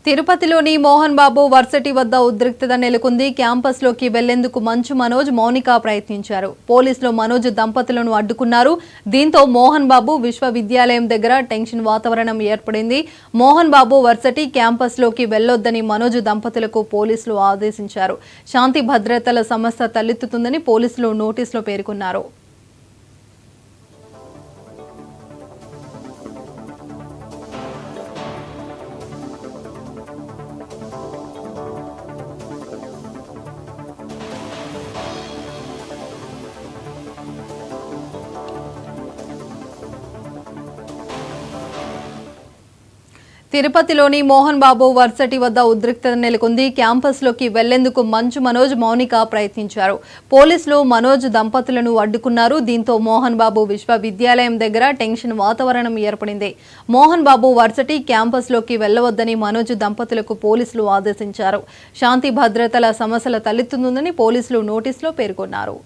తిరుపతిలోని మోహన్ బాబు వర్సిటీ వద్ద ఉద్రిక్తత నెలకొంది. క్యాంపస్లోకి వెళ్లేందుకు మంచు మనోజ్, మౌనిక ప్రయత్నించారు. పోలీసులు మనోజ్ దంపతులను అడ్డుకున్నారు. దీంతో మోహన్ బాబు విశ్వవిద్యాలయం దగ్గర టెన్షన్ వాతావరణం ఏర్పడింది. మోహన్ బాబు వర్సిటీ క్యాంపస్లోకి వెళ్లొద్దని మనోజ్ దంపతులకు పోలీసులు ఆదేశించారు. శాంతి భద్రతల సమస్య తలెత్తుతుందని పోలీసులు నోటీసులో పేర్కొన్నారు. తిరుపతిలోని మోహన్ బాబు వర్సిటీ వద్ద ఉద్రిక్తత నెలకొంది. క్యాంపస్లోకి వెళ్లేందుకు మంచు మనోజ్, మౌనిక ప్రయత్నించారు. పోలీసులు మనోజ్ దంపతులను అడ్డుకున్నారు. దీంతో మోహన్ బాబు విశ్వవిద్యాలయం దగ్గర టెన్షన్ వాతావరణం ఏర్పడింది. మోహన్ బాబు వర్సిటీ క్యాంపస్లోకి వెళ్లవద్దని మనోజ్ దంపతులకు పోలీసులు ఆదేశించారు. శాంతి భద్రతల సమస్యల తలెత్తుతుందని పోలీసులు నోటీసులో పేర్కొన్నారు.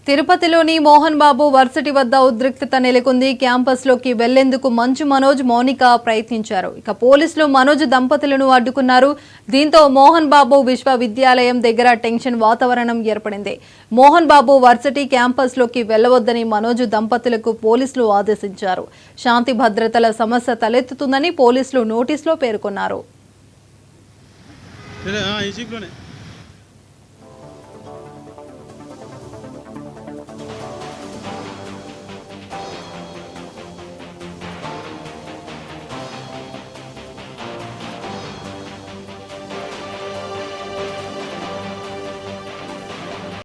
తిరుపతిలోని మోహన్ బాబు వర్సిటీ వద్ద ఉద్రిక్తత నెలకొంది. క్యాంపస్లోకి వెళ్లేందుకు మంచు మనోజ్, మౌనిక ప్రయత్నించారు. పోలీసులు మనోజ్ దంపతులను అడ్డుకున్నారు. దీంతో మోహన్ బాబు విశ్వవిద్యాలయం దగ్గర టెన్షన్ వాతావరణం ఏర్పడింది. మోహన్ బాబు వర్సిటీ క్యాంపస్లోకి వెళ్లవద్దని మనోజ్ దంపతులకు పోలీసులు ఆదేశించారు. శాంతి భద్రతల సమస్య తలెత్తుతుందని పోలీసులు నోటీసులో పేర్కొన్నారు.